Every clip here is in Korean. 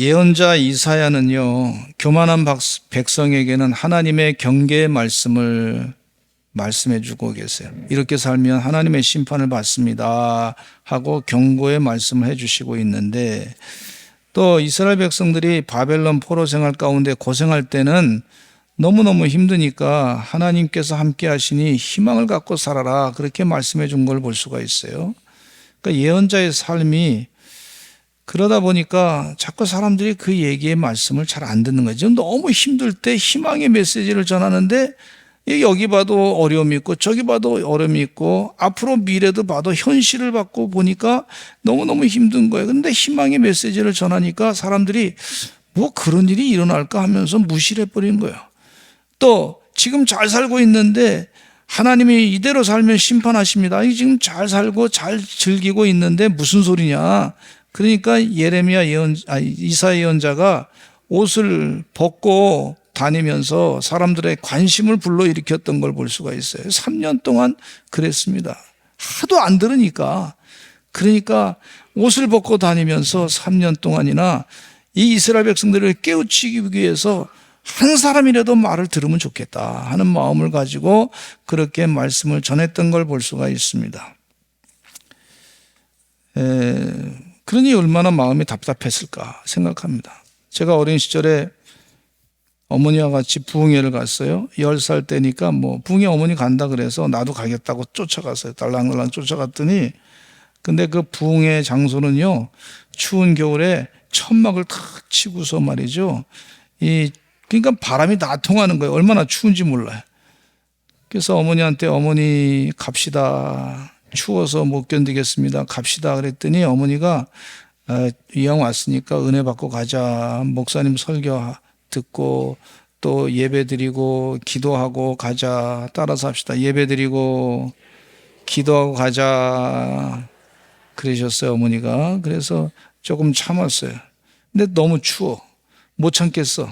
예언자 이사야는요, 교만한 백성에게는 하나님의 경계의 말씀을 말씀해 주고 계세요. 이렇게 살면 하나님의 심판을 받습니다 하고 경고의 말씀을 해 주시고 있는데, 또 이스라엘 백성들이 바벨론 포로 생활 가운데 고생할 때는 너무너무 힘드니까 하나님께서 함께 하시니 희망을 갖고 살아라, 그렇게 말씀해 준 걸 볼 수가 있어요. 그러니까 예언자의 삶이 그러다 보니까 자꾸 사람들이 그 얘기의 말씀을 잘 안 듣는 거죠. 너무 힘들 때 희망의 메시지를 전하는데 여기 봐도 어려움이 있고 저기 봐도 어려움이 있고 앞으로 미래도 봐도 현실을 받고 보니까 너무너무 힘든 거예요. 그런데 희망의 메시지를 전하니까 사람들이 뭐 그런 일이 일어날까 하면서 무시를 해버리는 거예요. 또 지금 잘 살고 있는데 하나님이 이대로 살면 심판하십니다. 지금 잘 살고 잘 즐기고 있는데 무슨 소리냐. 그러니까 이사야 예언자가 옷을 벗고 다니면서 사람들의 관심을 불러일으켰던 걸 볼 수가 있어요. 3년 동안 그랬습니다. 하도 안 들으니까. 그러니까 옷을 벗고 다니면서 3년 동안이나 이 이스라엘 백성들을 깨우치기 위해서 한 사람이라도 말을 들으면 좋겠다 하는 마음을 가지고 그렇게 말씀을 전했던 걸 볼 수가 있습니다. 그러니 얼마나 마음이 답답했을까 생각합니다. 제가 어린 시절에 어머니와 같이 부흥회를 갔어요. 10살 때니까 부흥회 어머니 간다 그래서 나도 가겠다고 쫓아갔어요. 달랑달랑 쫓아갔더니, 근데 그 부흥회 장소는요, 추운 겨울에 천막을 탁 치고서 말이죠. 그러니까 바람이 다 통하는 거예요. 얼마나 추운지 몰라요. 그래서 어머니한테 어머니 갑시다. 추워서 못 견디겠습니다. 갑시다. 그랬더니 어머니가 이왕 왔으니까 은혜 받고 가자. 목사님 설교 듣고 또 예배 드리고 기도하고 가자. 따라서 합시다. 예배 드리고 기도하고 가자. 그러셨어요, 어머니가. 그래서 조금 참았어요. 근데 너무 추워. 못 참겠어.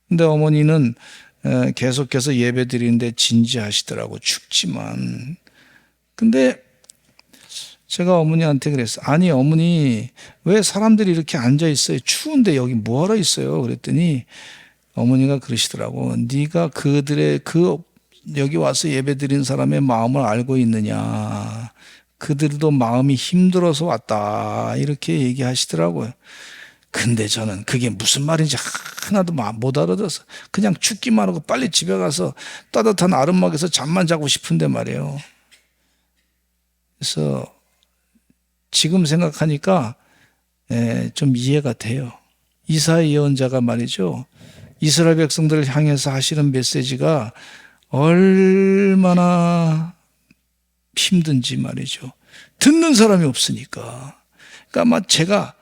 근데 어머니는 계속해서 예배 드리는데 진지하시더라고. 춥지만. 근데 제가 어머니한테 그랬어요. 아니 어머니, 왜 사람들이 이렇게 앉아 있어요? 추운데 여기 뭐하러 있어요? 그랬더니 어머니가 그러시더라고. 네가 여기 와서 예배 드린 사람의 마음을 알고 있느냐. 그들도 마음이 힘들어서 왔다. 이렇게 얘기하시더라고요. 근데 저는 그게 무슨 말인지 하나도 못 알아들어서 그냥 춥기만 하고 빨리 집에 가서 따뜻한 아름막에서 잠만 자고 싶은데 말이에요. 그래서 지금 생각하니까 좀 이해가 돼요. 이사야 예언자가 말이죠, 이스라엘 백성들을 향해서 하시는 메시지가 얼마나 힘든지 말이죠. 듣는 사람이 없으니까. 그러니까 제가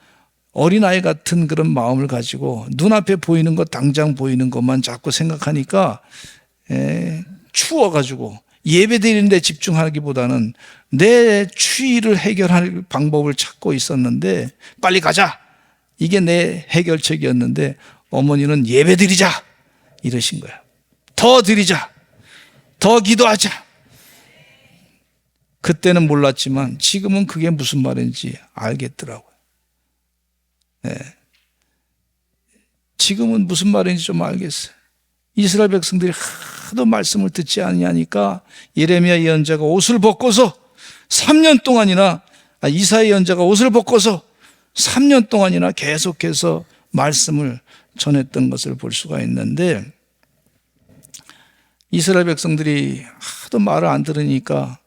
어린아이 같은 그런 마음을 가지고 눈앞에 보이는 것, 당장 보이는 것만 자꾸 생각하니까 추워가지고 예배 드리는 데 집중하기보다는 내 추위를 해결할 방법을 찾고 있었는데, 빨리 가자, 이게 내 해결책이었는데 어머니는 예배 드리자 이러신 거야. 더 드리자, 더 기도하자. 그때는 몰랐지만 지금은 그게 무슨 말인지 알겠더라고요. 지금은 무슨 말인지 좀 알겠어요. 이스라엘 백성들이 하도 말씀을 듣지 않냐니까 예레미야 예언자가 옷을 벗고서 3년 동안이나, 이사야 예언자가 옷을 벗고서 3년 동안이나 계속해서 말씀을 전했던 것을 볼 수가 있는데, 이스라엘 백성들이 하도 말을 안 들으니까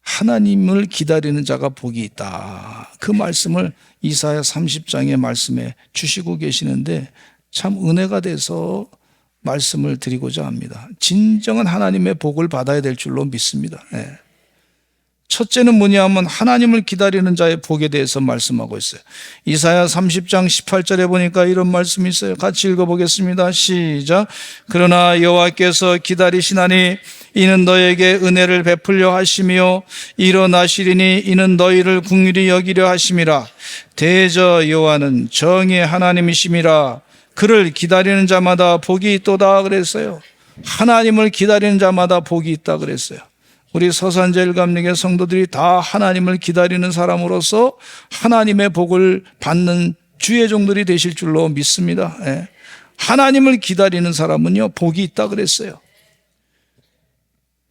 하나님을 기다리는 자가 복이 있다. 그 말씀을 이사야 30장의 말씀에 주시고 계시는데 참 은혜가 돼서 말씀을 드리고자 합니다. 진정한 하나님의 복을 받아야 될 줄로 믿습니다. 첫째는 뭐냐면 하나님을 기다리는 자의 복에 대해서 말씀하고 있어요. 이사야 30장 18절에 보니까 이런 말씀이 있어요. 같이 읽어보겠습니다. 시작. 그러나 여호와께서 기다리시나니 이는 너에게 은혜를 베풀려 하시며 일어나시리니 이는 너희를 긍휼히 여기려 하심이라. 대저 여호와는 정의의 하나님이심이라. 그를 기다리는 자마다 복이 있도다 그랬어요. 하나님을 기다리는 자마다 복이 있다 그랬어요. 우리 서산제일감리교 성도들이 다 하나님을 기다리는 사람으로서 하나님의 복을 받는 주의 종들이 되실 줄로 믿습니다. 예. 하나님을 기다리는 사람은요, 복이 있다 그랬어요.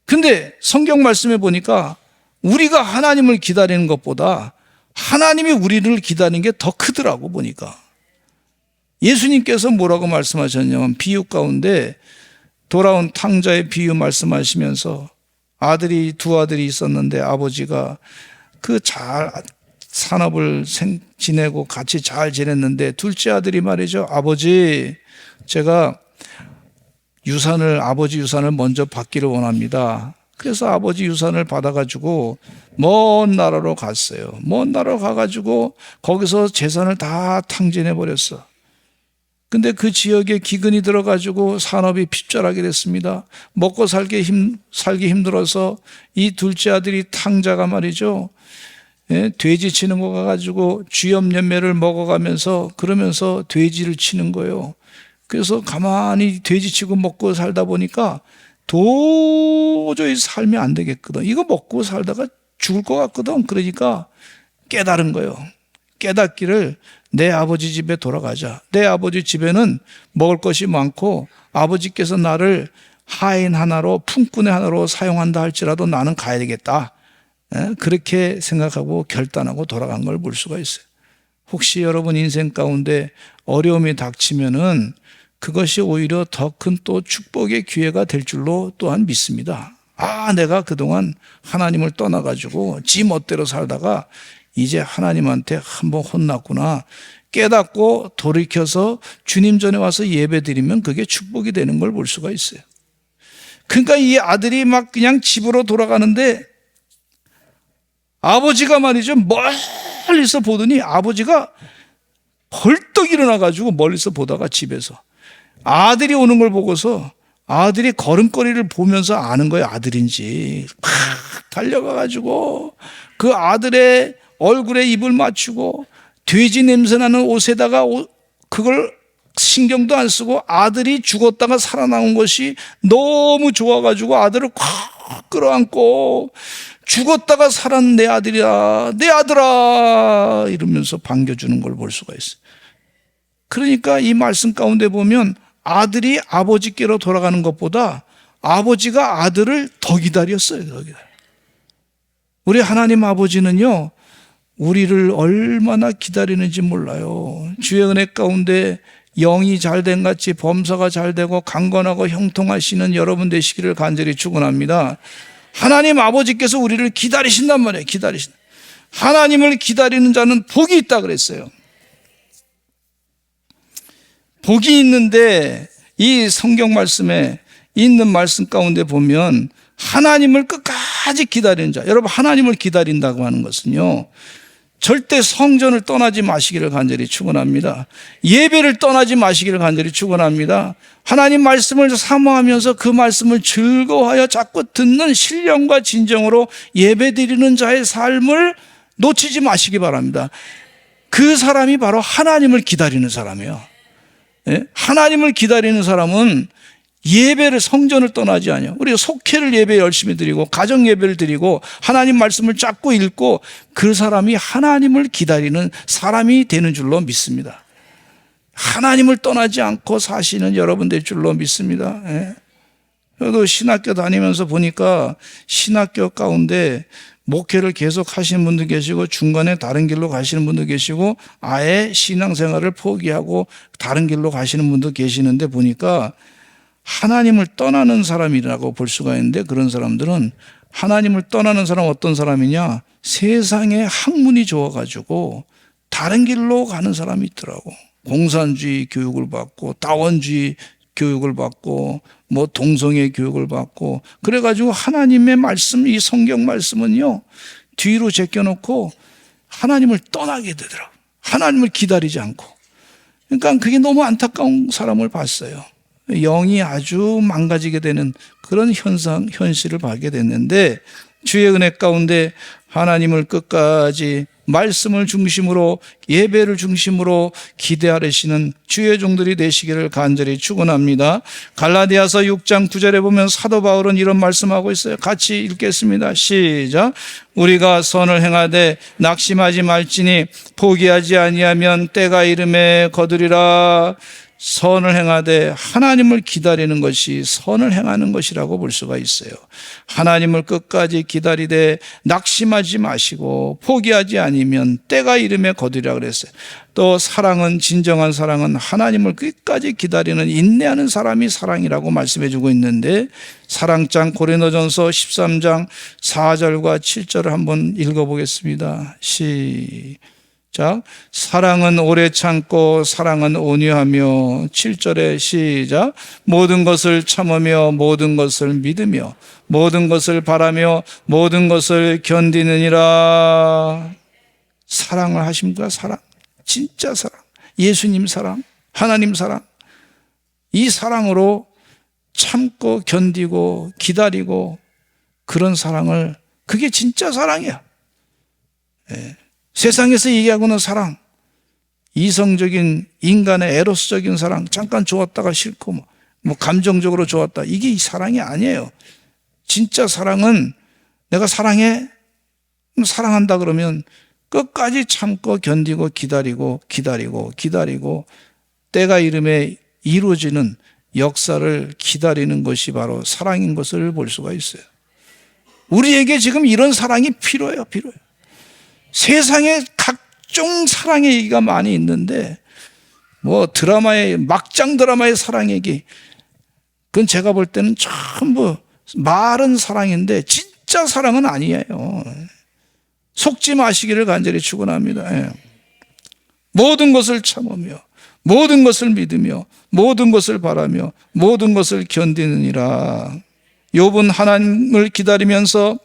근데 성경 말씀에 보니까 우리가 하나님을 기다리는 것보다 하나님이 우리를 기다리는 게 더 크더라고 보니까. 예수님께서 뭐라고 말씀하셨냐면 비유 가운데 돌아온 탕자의 비유 말씀하시면서 두 아들이 있었는데 아버지가 잘 산업을 지내고 같이 잘 지냈는데 둘째 아들이 말이죠. 아버지, 제가 아버지 유산을 먼저 받기를 원합니다. 그래서 아버지 유산을 받아가지고 먼 나라로 갔어요. 먼 나라로 가가지고 거기서 재산을 다 탕진해버렸어. 근데 그 지역에 기근이 들어가지고 산업이 핍절하게 됐습니다. 먹고 살기 힘들어서 이 둘째 아들이 탕자가 말이죠. 예, 돼지 치는 거 가가지고 쥐염염매를 먹어가면서 그러면서 돼지를 치는 거예요. 그래서 가만히 돼지 치고 먹고 살다 보니까 도저히 삶이 안 되겠거든. 이거 먹고 살다가 죽을 것 같거든. 그러니까 깨달은 거예요. 깨닫기를 내 아버지 집에 돌아가자. 내 아버지 집에는 먹을 것이 많고 아버지께서 나를 하인 하나로 품꾼의 하나로 사용한다 할지라도 나는 가야 되겠다. 그렇게 생각하고 결단하고 돌아간 걸 볼 수가 있어요. 혹시 여러분 인생 가운데 어려움이 닥치면은 그것이 오히려 더 큰 또 축복의 기회가 될 줄로 또한 믿습니다. 내가 그동안 하나님을 떠나가지고 지 멋대로 살다가 이제 하나님한테 한번 혼났구나 깨닫고 돌이켜서 주님 전에 와서 예배 드리면 그게 축복이 되는 걸 볼 수가 있어요. 그러니까 이 아들이 막 그냥 집으로 돌아가는데 아버지가 말이죠, 멀리서 보더니 아버지가 벌떡 일어나가지고 멀리서 보다가 집에서 아들이 오는 걸 보고서 아들이 걸음걸이를 보면서 아는 거예요. 아들인지 막 달려가가지고 그 아들의 얼굴에 입을 맞추고 돼지 냄새나는 옷에다가 그걸 신경도 안 쓰고 아들이 죽었다가 살아나온 것이 너무 좋아가지고 아들을 콱 끌어안고 죽었다가 살아난 내 아들이야, 내 아들아 이러면서 반겨주는 걸 볼 수가 있어요. 그러니까 이 말씀 가운데 보면 아들이 아버지께로 돌아가는 것보다 아버지가 아들을 더 기다렸어요. 더 기다려. 우리 하나님 아버지는요, 우리를 얼마나 기다리는지 몰라요. 주의 은혜 가운데 영이 잘된 같이 범사가 잘되고 강건하고 형통하시는 여러분 되시기를 간절히 축원합니다. 하나님 아버지께서 우리를 기다리신단 말이에요. 기다리신다. 하나님을 기다리는 자는 복이 있다 그랬어요. 복이 있는데 이 성경 말씀에 있는 말씀 가운데 보면 하나님을 끝까지 기다리는 자, 여러분 하나님을 기다린다고 하는 것은요, 절대 성전을 떠나지 마시기를 간절히 축원합니다. 예배를 떠나지 마시기를 간절히 축원합니다. 하나님 말씀을 사모하면서 그 말씀을 즐거워하여 자꾸 듣는 신령과 진정으로 예배드리는 자의 삶을 놓치지 마시기 바랍니다. 그 사람이 바로 하나님을 기다리는 사람이에요. 하나님을 기다리는 사람은 예배를 성전을 떠나지 않아요. 우리가 속회를 예배 열심히 드리고 가정 예배를 드리고 하나님 말씀을 찾고 읽고 그 사람이 하나님을 기다리는 사람이 되는 줄로 믿습니다. 하나님을 떠나지 않고 사시는 여러분 될 줄로 믿습니다. 저도 신학교 다니면서 보니까 신학교 가운데 목회를 계속 하시는 분도 계시고 중간에 다른 길로 가시는 분도 계시고 아예 신앙생활을 포기하고 다른 길로 가시는 분도 계시는데 보니까 하나님을 떠나는 사람이라고 볼 수가 있는데, 그런 사람들은 하나님을 떠나는 사람 어떤 사람이냐, 세상에 학문이 좋아가지고 다른 길로 가는 사람이 있더라고. 공산주의 교육을 받고 다원주의 교육을 받고 뭐 동성애 교육을 받고 그래가지고 하나님의 말씀, 이 성경 말씀은요 뒤로 제껴놓고 하나님을 떠나게 되더라고. 하나님을 기다리지 않고. 그러니까 그게 너무 안타까운 사람을 봤어요. 영이 아주 망가지게 되는 그런 현실을 보게 됐는데, 주의 은혜 가운데 하나님을 끝까지 말씀을 중심으로 예배를 중심으로 기대하시는 주의 종들이 되시기를 간절히 축원합니다. 갈라디아서 6장 9절에 보면 사도 바울은 이런 말씀하고 있어요. 같이 읽겠습니다. 시작. 우리가 선을 행하되 낙심하지 말지니 포기하지 아니하면 때가 이름에 거두리라. 선을 행하되 하나님을 기다리는 것이 선을 행하는 것이라고 볼 수가 있어요. 하나님을 끝까지 기다리되 낙심하지 마시고 포기하지 아니면 때가 이름에 거두리라 그랬어요. 또 사랑은, 진정한 사랑은 하나님을 끝까지 기다리는 인내하는 사람이 사랑이라고 말씀해 주고 있는데, 사랑장 고린도전서 13장 4절과 7절을 한번 읽어보겠습니다. 시작. 사랑은 오래 참고 사랑은 온유하며, 7절에 시작. 모든 것을 참으며 모든 것을 믿으며 모든 것을 바라며 모든 것을 견디느니라. 사랑을 하십니까? 사랑, 진짜 사랑, 예수님 사랑, 하나님 사랑. 이 사랑으로 참고 견디고 기다리고, 그런 사랑을, 그게 진짜 사랑이야. 세상에서 얘기하고는 사랑, 이성적인 인간의 에로스적인 사랑, 잠깐 좋았다가 싫고 뭐 감정적으로 좋았다, 이게 사랑이 아니에요. 진짜 사랑은 내가 사랑해? 사랑한다 그러면 끝까지 참고 견디고 기다리고 때가 이름에 이루어지는 역사를 기다리는 것이 바로 사랑인 것을 볼 수가 있어요. 우리에게 지금 이런 사랑이 필요해요. 세상에 각종 사랑의 얘기가 많이 있는데, 막장 드라마의 사랑 얘기, 그건 제가 볼 때는 전부 말은 사랑인데 진짜 사랑은 아니에요. 속지 마시기를 간절히 축원합니다. 모든 것을 참으며 모든 것을 믿으며 모든 것을 바라며 모든 것을 견디느니라. 욥은 하나님을 기다리면서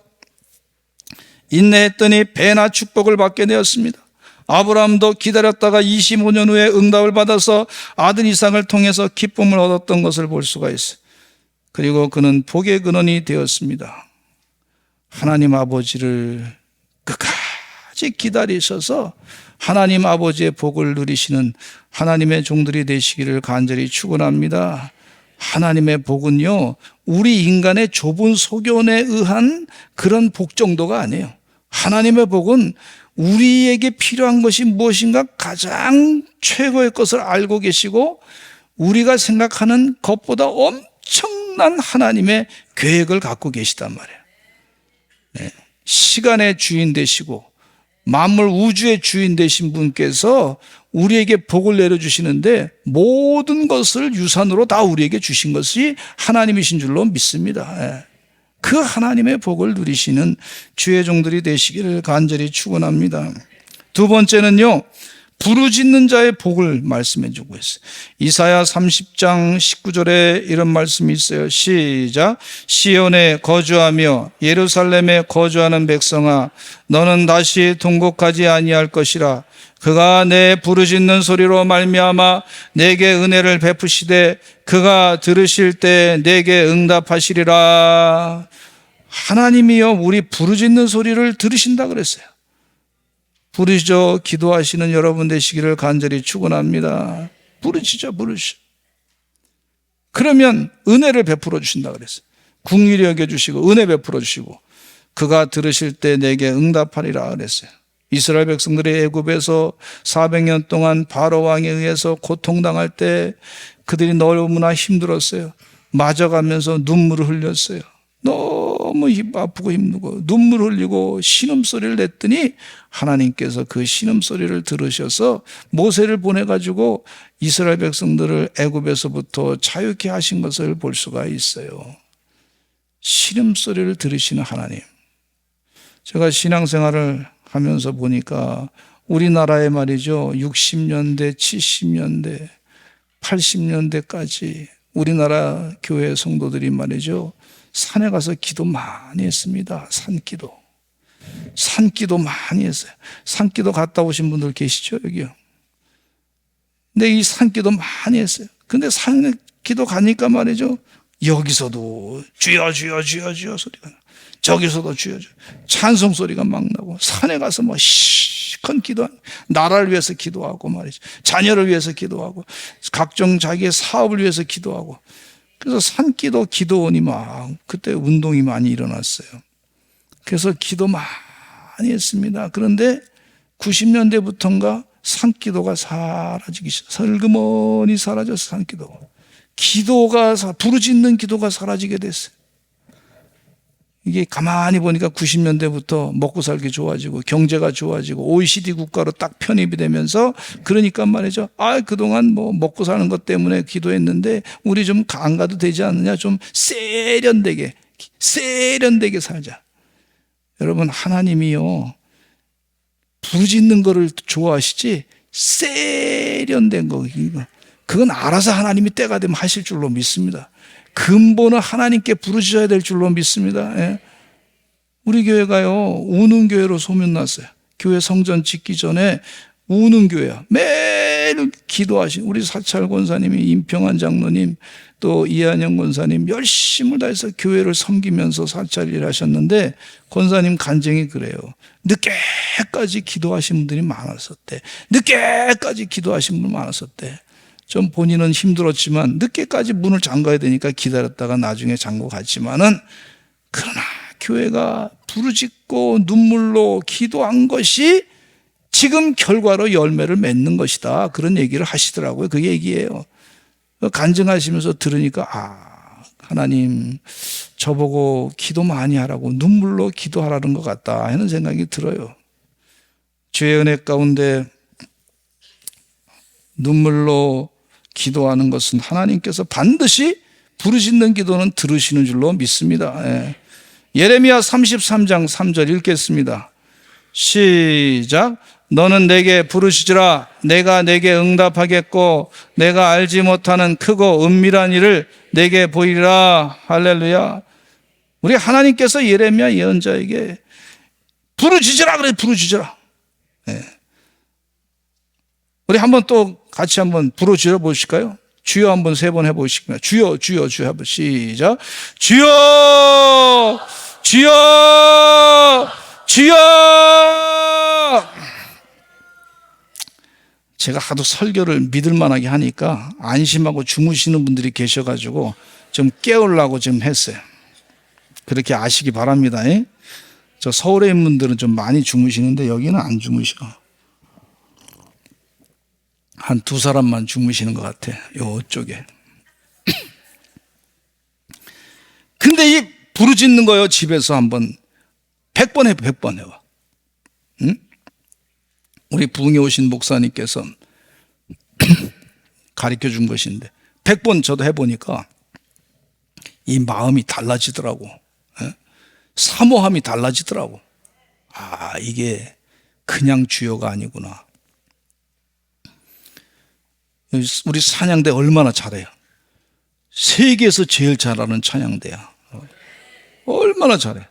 인내했더니 배나 축복을 받게 되었습니다. 아브라함도 기다렸다가 25년 후에 응답을 받아서 아들 이삭을 통해서 기쁨을 얻었던 것을 볼 수가 있어요. 그리고 그는 복의 근원이 되었습니다. 하나님 아버지를 끝까지 기다리셔서 하나님 아버지의 복을 누리시는 하나님의 종들이 되시기를 간절히 축원합니다. 하나님의 복은요, 우리 인간의 좁은 소견에 의한 그런 복 정도가 아니에요. 하나님의 복은 우리에게 필요한 것이 무엇인가 가장 최고의 것을 알고 계시고, 우리가 생각하는 것보다 엄청난 하나님의 계획을 갖고 계시단 말이에요. 시간의 주인 되시고 만물 우주의 주인 되신 분께서 우리에게 복을 내려주시는데, 모든 것을 유산으로 다 우리에게 주신 것이 하나님이신 줄로 믿습니다. 그 하나님의 복을 누리시는 주의 종들이 되시기를 간절히 축원합니다. 두 번째는요, 부르짖는 자의 복을 말씀해 주고 있어요. 이사야 30장 19절에 이런 말씀이 있어요. 시작. 시온에 거주하며 예루살렘에 거주하는 백성아, 너는 다시 통곡하지 아니할 것이라. 그가 내 부르짖는 소리로 말미암아 내게 은혜를 베푸시되 그가 들으실 때 내게 응답하시리라. 하나님이요, 우리 부르짖는 소리를 들으신다 그랬어요. 부르짖어 기도하시는 여러분 되시기를 간절히 축원합니다. 부르짖어. 그러면 은혜를 베풀어 주신다 그랬어요. 긍휼히 여겨 주시고 은혜 베풀어 주시고 그가 들으실 때 내게 응답하리라 그랬어요. 이스라엘 백성들이 애굽에서 400년 동안 바로 왕에 의해서 고통당할 때 그들이 너무나 힘들었어요. 맞아가면서 눈물을 흘렸어요. 너무 아프고 힘들고 눈물 흘리고 신음소리를 냈더니 하나님께서 그 신음소리를 들으셔서 모세를 보내가지고 이스라엘 백성들을 애굽에서부터 자유케 하신 것을 볼 수가 있어요. 신음소리를 들으시는 하나님. 제가 신앙생활을 하면서 보니까 우리나라에 말이죠, 60년대, 70년대, 80년대까지 우리나라 교회 성도들이 말이죠, 산에 가서 기도 많이 했습니다. 산기도 많이 했어요. 산기도 갔다 오신 분들 계시죠, 여기요. 근데 이 산기도 많이 했어요. 근데 산기도 가니까 말이죠, 여기서도 주여 소리가 나. 저기서도 주여 찬송 소리가 막 나고, 산에 가서 뭐 실컷 기도하는, 나라를 위해서 기도하고 말이죠. 자녀를 위해서 기도하고 각종 자기의 사업을 위해서 기도하고. 그래서 산기도 기도원이 막 그때 운동이 많이 일어났어요. 그래서 기도 많이 했습니다. 그런데 90년대부터인가 산기도가 사라지기 시작했어요. 슬그머니 사라졌어요. 산기도가. 기도가 부르짖는 기도가 사라지게 됐어요. 이게 가만히 보니까 90년대부터 먹고 살기 좋아지고 경제가 좋아지고 OECD 국가로 딱 편입이 되면서, 그러니까 말이죠. 그동안 뭐 먹고 사는 것 때문에 기도했는데 우리 좀 안 가도 되지 않느냐. 좀 세련되게 살자. 여러분, 하나님이요, 부르짖는 거를 좋아하시지 세련된 거, 그건 알아서 하나님이 때가 되면 하실 줄로 믿습니다. 근본은 하나님께 부르짖어야 될 줄로 믿습니다. 예. 우리 교회가요, 우는 교회로 소문났어요. 교회 성전 짓기 전에 우는 교회야. 매일 기도하신 우리 사찰 권사님이, 임평환 장로님, 또 이한영 권사님 열심을 다해서 교회를 섬기면서 사찰 일 하셨는데, 권사님 간증이 그래요. 늦게까지 기도하신 분들이 많았었대. 늦게까지 기도하신 분 많았었대. 좀 본인은 힘들었지만 늦게까지 문을 잠가야 되니까 기다렸다가 나중에 잠고 갔지만은, 그러나 교회가 부르짖고 눈물로 기도한 것이 지금 결과로 열매를 맺는 것이다. 그런 얘기를 하시더라고요. 그 얘기예요. 간증하시면서 들으니까, 하나님 저보고 기도 많이 하라고, 눈물로 기도하라는 것 같다 하는 생각이 들어요. 주의 은혜 가운데 눈물로 기도하는 것은 하나님께서 반드시 부르짖는 기도는 들으시는 줄로 믿습니다. 예. 예레미야 33장 3절 읽겠습니다. 시작. 너는 내게 부르짖으라. 내가 내게 응답하겠고 내가 알지 못하는 크고 은밀한 일을 내게 보이리라. 할렐루야. 우리 하나님께서 예레미야 예언자에게 부르짖으라 그래. 부르짖으라. 예. 우리 한번 또 같이 한번 부르짖어 보실까요? 주여 한번 3번 해보시겠습니다. 주여, 주여, 주여 한번 시작. 주여, 주여, 주여. 제가 하도 설교를 믿을 만하게 하니까 안심하고 주무시는 분들이 계셔가지고 좀 깨우려고 좀 했어요. 그렇게 아시기 바랍니다. 저 서울에 있는 분들은 좀 많이 주무시는데 여기는 안 주무셔. 한 2사람만 주무시는 것 같아, 요쪽에. 근데 이 부르짖는 거요, 집에서 한번 100번 해, 100번 해봐. 응? 우리 부흥에 오신 목사님께서 가르쳐 준 것인데 100번 저도 해보니까 이 마음이 달라지더라고. 사모함이 달라지더라고. 이게 그냥 주여가 아니구나. 우리 찬양대 얼마나 잘해요. 세계에서 제일 잘하는 찬양대야. 얼마나 잘해.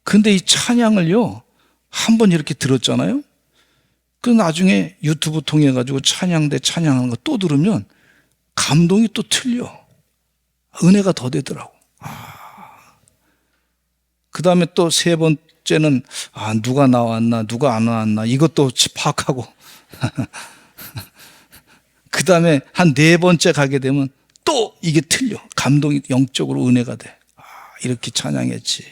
근데 이 찬양을요, 한번 이렇게 들었잖아요. 그 나중에 유튜브 통해 가지고 찬양대 찬양하는 거 또 들으면 감동이 또 틀려. 은혜가 더 되더라고. 그 다음에 또 3번째는 누가 나왔나 누가 안 나왔나 이것도 파악하고 그 다음에 한 4번째 가게 되면 또 이게 틀려. 감동이 영적으로 은혜가 돼. 이렇게 찬양했지.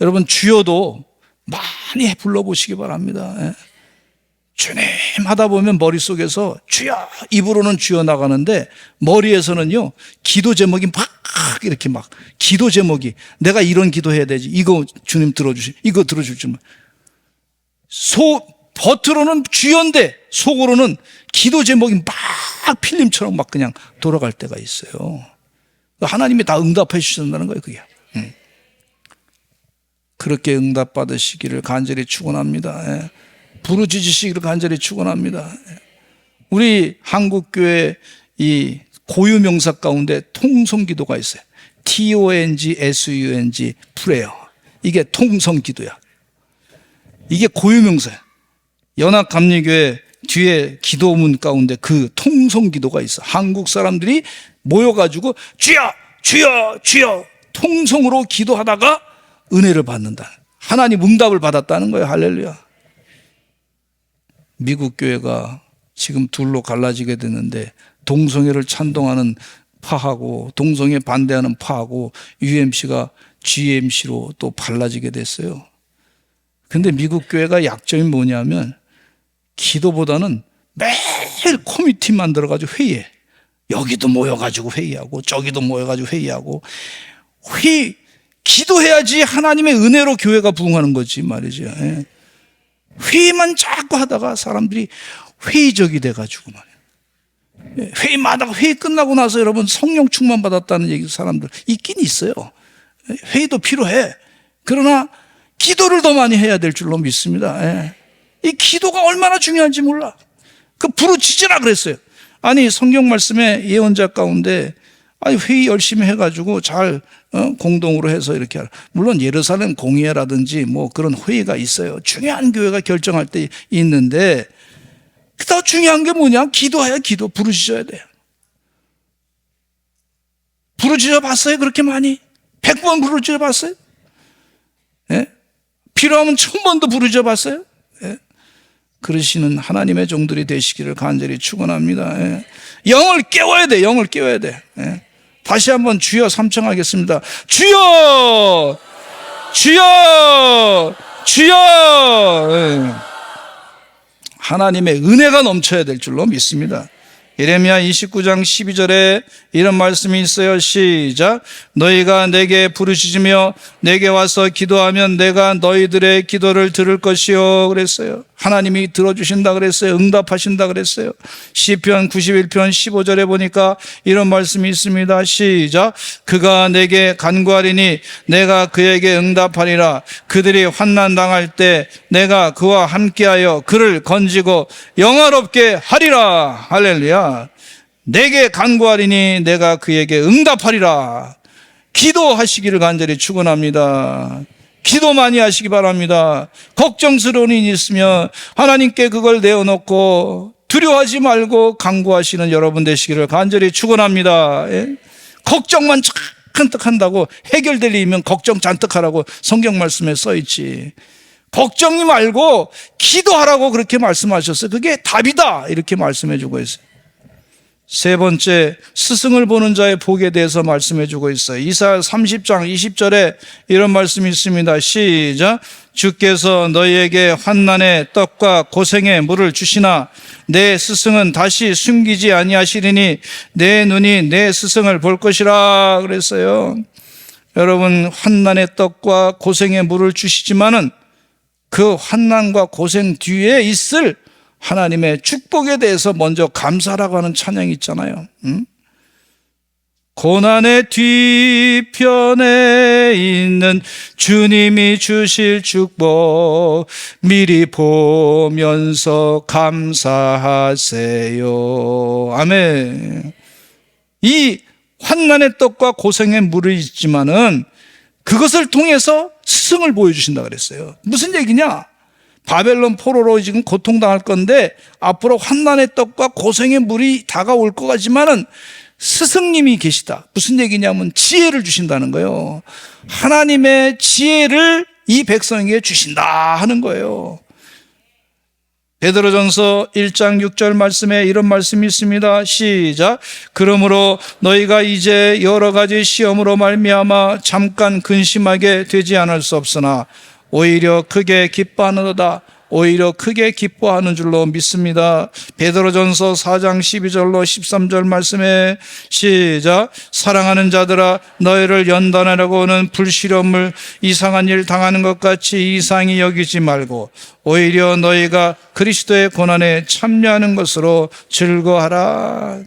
여러분, 주여도 많이 불러보시기 바랍니다. 주님 하다 보면 머릿속에서 주여, 입으로는 주여 나가는데 머리에서는요, 기도 제목이 막 이렇게 막 기도 제목이, 내가 이런 기도해야 되지, 이거 주님 이거 들어줄 줄만. 겉으로는 주여인데 속으로는 기도 제목이 막 필름처럼 막 그냥 돌아갈 때가 있어요. 하나님이 다 응답해 주신다는 거예요, 그게. 그렇게 응답받으시기를 간절히 축원합니다. 부르짖으시기를 간절히 축원합니다. 우리 한국교회 이 고유명사 가운데 통성기도가 있어요. TONGSUNG 프레어. 이게 통성기도야. 이게 고유명사야. 연합감리교회 뒤에 기도문 가운데 그 통성기도가 있어. 한국 사람들이 모여가지고 주여 주여 주여 통성으로 기도하다가 은혜를 받는다. 하나님 응답을 받았다는 거예요. 할렐루야. 미국 교회가 지금 둘로 갈라지게 됐는데 동성애를 찬동하는 파하고 동성애 반대하는 파하고 UMC가 GMC로 또 갈라지게 됐어요. 근데 미국 교회가 약점이 뭐냐면 기도보다는 매일 커뮤니티 만들어가지고 회의해. 여기도 모여가지고 회의하고 저기도 모여가지고 회의하고 기도해야지 하나님의 은혜로 교회가 부흥하는 거지 말이죠. 예. 회의만 자꾸 하다가 사람들이 회의적이 돼가지고 말이에요. 회의마다 회의 끝나고 나서 여러분 성령 충만 받았다는 얘기 사람들 있긴 있어요. 회의도 필요해. 그러나 기도를 더 많이 해야 될 줄로 믿습니다. 예. 이 기도가 얼마나 중요한지 몰라. 그 부르짖으라 그랬어요. 아니 성경 말씀에 예언자 가운데 회의 열심히 해가지고 잘 공동으로 해서 이렇게 하라. 물론 예루살렘 공의회라든지 뭐 그런 회의가 있어요. 중요한 교회가 결정할 때 있는데 더 중요한 게 뭐냐? 기도해야 기도 부르짖어야 돼요. 부르짖어 봤어요? 그렇게 많이? 100번 부르짖어 봤어요? 예? 필요하면 1000번도 부르짖어 봤어요? 예? 그러시는 하나님의 종들이 되시기를 간절히 축원합니다. 예. 영을 깨워야 돼. 영을 깨워야 돼. 예. 다시 한번 주여 삼청하겠습니다. 주여! 주여! 주여! 예. 하나님의 은혜가 넘쳐야 될 줄로 믿습니다. 예레미야 29장 12절에 이런 말씀이 있어요. 시작. 너희가 내게 부르짖으며 내게 와서 기도하면 내가 너희들의 기도를 들을 것이요 그랬어요. 하나님이 들어주신다 그랬어요. 응답하신다 그랬어요. 시편 91편 15절에 보니까 이런 말씀이 있습니다. 시작. 그가 내게 간구하리니 내가 그에게 응답하리라. 그들이 환난 당할 때 내가 그와 함께하여 그를 건지고 영화롭게 하리라. 할렐루야. 내게 간구하리니 내가 그에게 응답하리라. 기도하시기를 간절히 축원합니다. 기도 많이 하시기 바랍니다. 걱정스러운 일이 있으면 하나님께 그걸 내어놓고 두려워하지 말고 간구하시는 여러분 되시기를 간절히 축원합니다. 예? 걱정만 잔뜩 한다고 해결될 일이면 걱정 잔뜩 하라고 성경 말씀에 써있지. 걱정이 말고 기도하라고 그렇게 말씀하셨어요. 그게 답이다 이렇게 말씀해 주고 있어요. 세 번째, 스승을 보는 자의 복에 대해서 말씀해 주고 있어요. 이사야 30장 20절에 이런 말씀이 있습니다. 시작. 주께서 너희에게 환난의 떡과 고생의 물을 주시나 내 스승은 다시 숨기지 아니하시리니 내 눈이 내 스승을 볼 것이라 그랬어요. 여러분, 환난의 떡과 고생의 물을 주시지만은 그 환난과 고생 뒤에 있을 하나님의 축복에 대해서 먼저 감사라고 하는 찬양이 있잖아요. 고난의 뒤편에 있는 주님이 주실 축복 미리 보면서 감사하세요. 아멘. 이 환난의 떡과 고생의 물이 있지만은 그것을 통해서 스승을 보여주신다 그랬어요. 무슨 얘기냐? 바벨론 포로로 지금 고통당할 건데 앞으로 환난의 떡과 고생의 물이 다가올 것 같지만은 스승님이 계시다. 무슨 얘기냐면 지혜를 주신다는 거예요. 하나님의 지혜를 이 백성에게 주신다 하는 거예요. 베드로전서 1장 6절 말씀에 이런 말씀이 있습니다. 시작. 그러므로 너희가 이제 여러 가지 시험으로 말미암아 잠깐 근심하게 되지 않을 수 없으나 오히려 크게 기뻐하는도다. 오히려 크게 기뻐하는 줄로 믿습니다. 베드로전서 4장 12절로 13절 말씀에 시작. 사랑하는 자들아 너희를 연단하려고 오는 불시험을 이상한 일 당하는 것 같이 이상히 여기지 말고 오히려 너희가 그리스도의 고난에 참여하는 것으로 즐거워하라.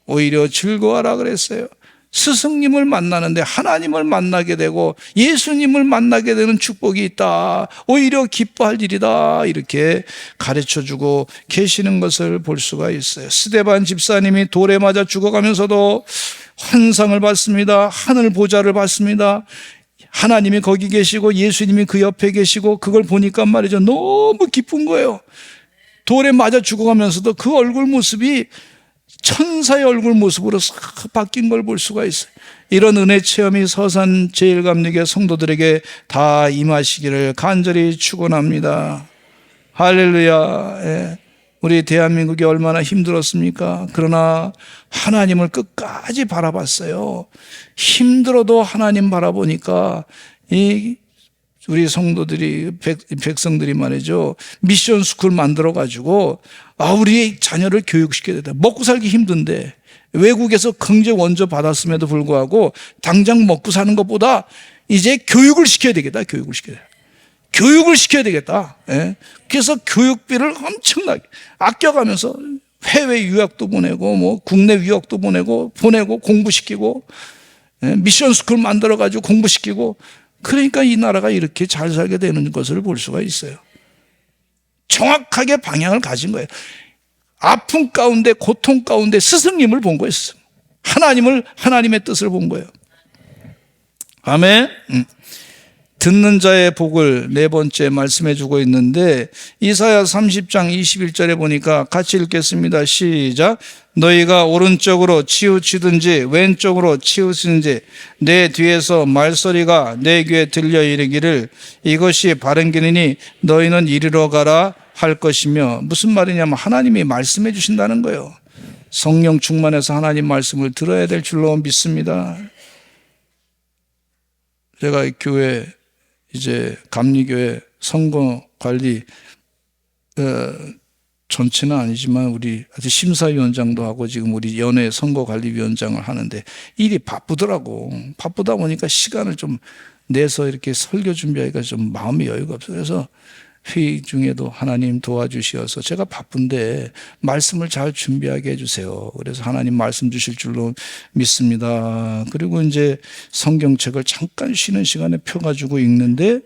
오히려 즐거워하라 그랬어요. 스승님을 만나는데 하나님을 만나게 되고 예수님을 만나게 되는 축복이 있다. 오히려 기뻐할 일이다. 이렇게 가르쳐주고 계시는 것을 볼 수가 있어요. 스데반 집사님이 돌에 맞아 죽어가면서도 환상을 봤습니다. 하늘 보좌를 봤습니다. 하나님이 거기 계시고 예수님이 그 옆에 계시고 그걸 보니까 말이죠. 너무 기쁜 거예요. 돌에 맞아 죽어가면서도 그 얼굴 모습이 천사의 얼굴 모습으로 싹 바뀐 걸 볼 수가 있어요. 이런 은혜 체험이 서산 제일감리교 성도들에게 다 임하시기를 간절히 축원합니다. 할렐루야. 예. 우리 대한민국이 얼마나 힘들었습니까? 그러나 하나님을 끝까지 바라봤어요. 힘들어도 하나님 바라보니까 우리 성도들이, 백성들이 말이죠, 미션 스쿨 만들어가지고 우리 자녀를 교육시켜야 된다. 먹고 살기 힘든데 외국에서 경제 원조 받았음에도 불구하고 당장 먹고 사는 것보다 이제 교육을 시켜야 되겠다. 교육을 시켜야 되겠다. 예. 그래서 교육비를 엄청나게 아껴가면서 해외 유학도 보내고 국내 유학도 보내고 공부시키고, 예. 미션 스쿨 만들어가지고 공부시키고, 그러니까 이 나라가 이렇게 잘 살게 되는 것을 볼 수가 있어요. 정확하게 방향을 가진 거예요. 아픔 가운데, 고통 가운데 스승님을 본 거예요. 하나님의 뜻을 본 거예요. 아멘. 듣는 자의 복을 네 번째 말씀해 주고 있는데, 이사야 30장 21절에 보니까 같이 읽겠습니다. 시작. 너희가 오른쪽으로 치우치든지 왼쪽으로 치우치든지 내 뒤에서 말소리가 내 귀에 들려 이르기를 이것이 바른 길이니 너희는 이리로 가라 할 것이며. 무슨 말이냐면 하나님이 말씀해 주신다는 거예요. 성령 충만해서 하나님 말씀을 들어야 될 줄로 믿습니다. 제가 교회 이제 감리교회 선거 관리 전체는 아니지만 우리 아직 심사위원장도 하고 지금 우리 연회 선거관리위원장을 하는데 일이 바쁘더라고. 바쁘다 보니까 시간을 좀 내서 이렇게 설교 준비하기가 좀 마음의 여유가 없어요. 그래서 회의 중에도 하나님 도와주시어서 제가 바쁜데 말씀을 잘 준비하게 해주세요. 그래서 하나님 말씀 주실 줄로 믿습니다. 그리고 이제 성경책을 잠깐 쉬는 시간에 펴가지고 읽는데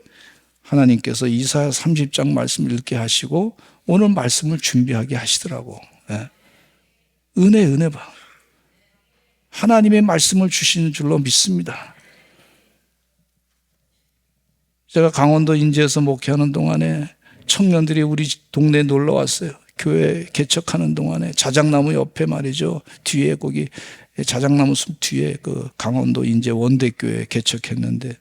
하나님께서 이사야 30장 말씀을 읽게 하시고 오늘 말씀을 준비하게 하시더라고. 예. 은혜 봐. 하나님의 말씀을 주시는 줄로 믿습니다. 제가 강원도 인제에서 목회하는 동안에 청년들이 우리 동네에 놀러 왔어요. 교회 개척하는 동안에 자작나무 옆에 말이죠, 뒤에 거기 자작나무 숲 뒤에 그 강원도 인제 원대교회 개척했는데,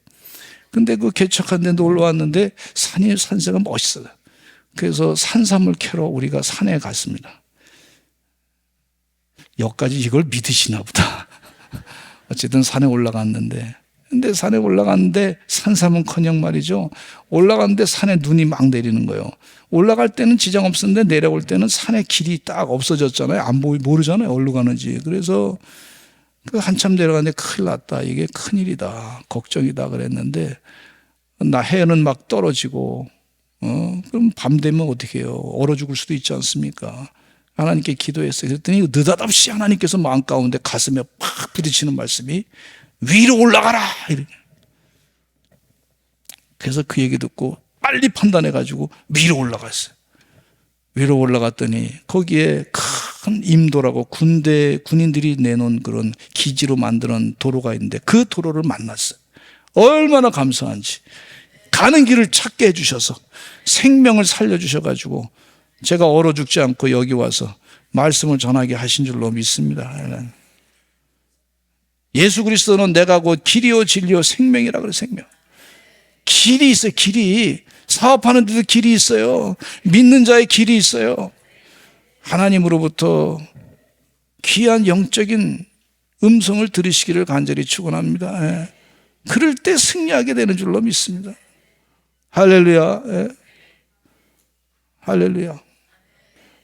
근데 그 개척한 데 놀러 왔는데 산세가 멋있어요. 그래서 산삼을 캐러 우리가 산에 갔습니다. 여기까지 이걸 믿으시나 보다. 어쨌든 산에 올라갔는데, 근데 산에 올라갔는데 산삼은커녕 말이죠, 올라갔는데 산에 눈이 막 내리는 거예요. 올라갈 때는 지장 없었는데 내려올 때는 산에 길이 딱 없어졌잖아요. 모르잖아요, 어디로 가는지. 그래서 그 한참 내려갔는데 큰일 났다, 이게 큰일이다, 걱정이다 그랬는데, 해는 막 떨어지고 그럼 밤 되면 어떻게 해요? 얼어 죽을 수도 있지 않습니까? 하나님께 기도했어요. 그랬더니 느닷없이 하나님께서 마음 가운데 가슴에 팍 부딪히는 말씀이 위로 올라가라, 이렇게. 그래서 그 얘기 듣고 빨리 판단해가지고 위로 올라갔어요. 위로 올라갔더니 거기에 큰 임도라고 군인들이 내놓은 그런 기지로 만드는 도로가 있는데 그 도로를 만났어요. 얼마나 감사한지. 가는 길을 찾게 해주셔서 생명을 살려주셔가지고 제가 얼어 죽지 않고 여기 와서 말씀을 전하게 하신 줄로 믿습니다. 예수 그리스도는 내가 곧 길이요 진리요 생명이라 그래. 생명. 길이 있어요. 길이. 사업하는 데도 길이 있어요. 믿는 자의 길이 있어요. 하나님으로부터 귀한 영적인 음성을 들으시기를 간절히 축원합니다. 예. 그럴 때 승리하게 되는 줄로 믿습니다. 할렐루야. 예. 할렐루야.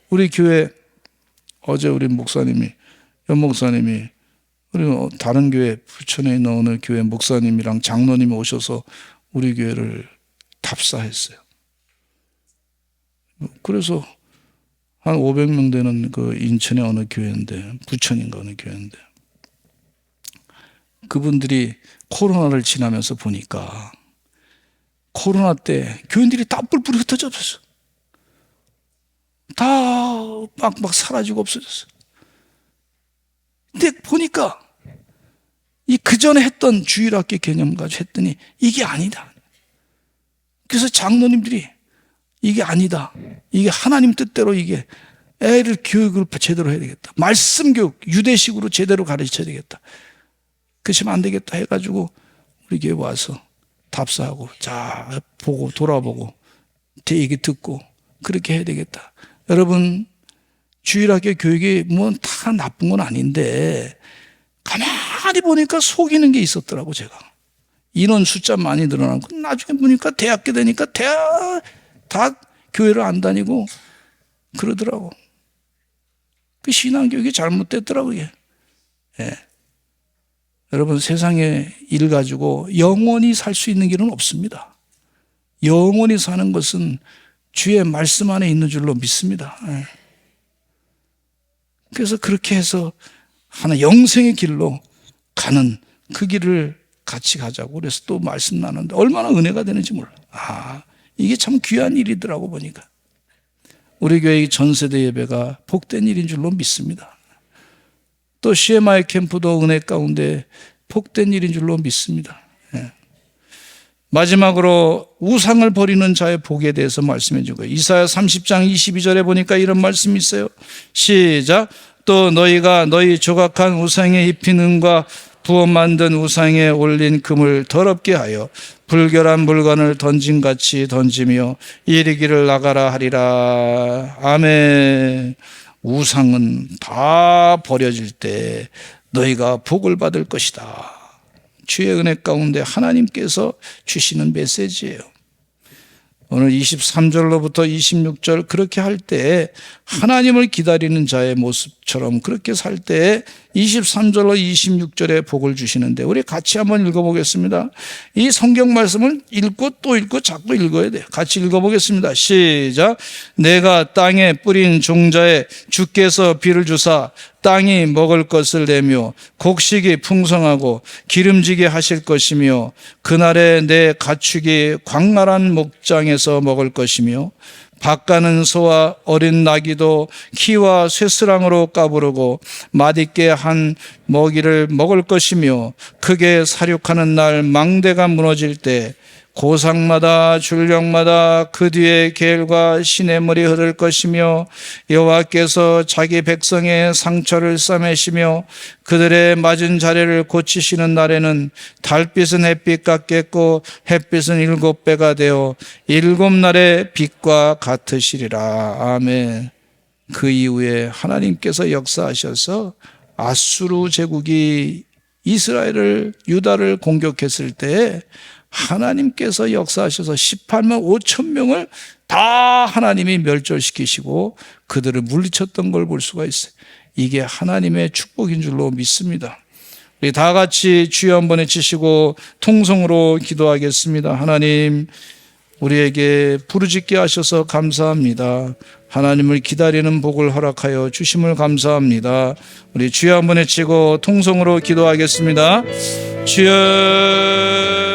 우리 교회 어제 우리 목사님이, 연 목사님이, 그리고 다른 교회 부천에 있는 어느 교회 목사님이랑 장로님이 오셔서 우리 교회를 답사했어요. 그래서 한 500명 되는 그 인천의 어느 교회인데, 부천인가 어느 교회인데, 그분들이 코로나를 지나면서 보니까 코로나 때 교인들이 다 뿔뿔이 흩어져 없었어. 다 막 사라지고 없어졌어. 근데 보니까 이 그전에 했던 주일학교 개념 가지고 했더니 이게 아니다. 그래서 장로님들이 이게 아니다, 이게 하나님 뜻대로 이게 애를 교육을 제대로 해야 되겠다, 말씀 교육 유대식으로 제대로 가르쳐야 되겠다, 그러시면 안 되겠다 해가지고 우리 교회 와서 답사하고 자 보고 돌아보고 제 얘기 듣고 그렇게 해야 되겠다. 여러분, 주일학교 교육이 뭐 다 나쁜 건 아닌데 가만히 보니까 속이는 게 있었더라고. 제가 인원 숫자 많이 늘어나고 나중에 보니까 대학교 되니까 다 교회를 안 다니고 그러더라고. 그 신앙교육이 잘못됐더라고요. 예. 여러분, 세상의 일 가지고 영원히 살 수 있는 길은 없습니다. 영원히 사는 것은 주의 말씀 안에 있는 줄로 믿습니다. 예. 그래서 그렇게 해서 하나 영생의 길로 가는 그 길을 같이 가자고 그래서 또 말씀 나누는데 얼마나 은혜가 되는지 몰라. 이게 참 귀한 일이더라고 보니까. 우리 교회의 전세대 예배가 복된 일인 줄로 믿습니다. 또 CMI 캠프도 은혜 가운데 복된 일인 줄로 믿습니다. 예. 마지막으로 우상을 버리는 자의 복에 대해서 말씀해 주고요. 이사야 30장 22절에 보니까 이런 말씀이 있어요. 시작. 또 너희가 너희 조각한 우상에 입힌 은과 부어 만든 우상에 올린 금을 더럽게 하여 불결한 물건을 던짐같이 던지며 이르기를 나가라 하리라. 아멘. 우상은 다 버려질 때 너희가 복을 받을 것이다. 주의 은혜 가운데 하나님께서 주시는 메시지예요. 오늘 23절로부터 26절 그렇게 할 때 하나님을 기다리는 자의 모습처럼 그렇게 살 때 23절로 26절에 복을 주시는데 우리 같이 한번 읽어보겠습니다. 이 성경 말씀을 읽고 또 읽고 자꾸 읽어야 돼요. 같이 읽어보겠습니다. 시작. 내가 땅에 뿌린 종자에 주께서 비를 주사 땅이 먹을 것을 내며 곡식이 풍성하고 기름지게 하실 것이며 그날에 내 가축이 광활한 목장에서 먹을 것이며 밭가는 소와 어린 나귀도 키와 쇠스랑으로 까부르고 맛있게 한 먹이를 먹을 것이며 크게 사륙하는 날 망대가 무너질 때 고상마다 줄령마다 그 뒤에 겔과 시냇물이 흐를 것이며 여호와께서 자기 백성의 상처를 싸매시며 그들의 맞은 자리를 고치시는 날에는 달빛은 햇빛 같겠고 햇빛은 7배가 되어 7날의 빛과 같으시리라. 아멘. 그 이후에 하나님께서 역사하셔서 아수르 제국이 이스라엘을 유다를 공격했을 때 하나님께서 역사하셔서 18만 5천 명을 다 하나님이 멸절시키시고 그들을 물리쳤던 걸 볼 수가 있어요. 이게 하나님의 축복인 줄로 믿습니다. 우리 다 같이 주여 한번 외치시고 통성으로 기도하겠습니다. 하나님, 우리에게 부르짖게 하셔서 감사합니다. 하나님을 기다리는 복을 허락하여 주심을 감사합니다. 우리 주여 한번 외치고 통성으로 기도하겠습니다. 주여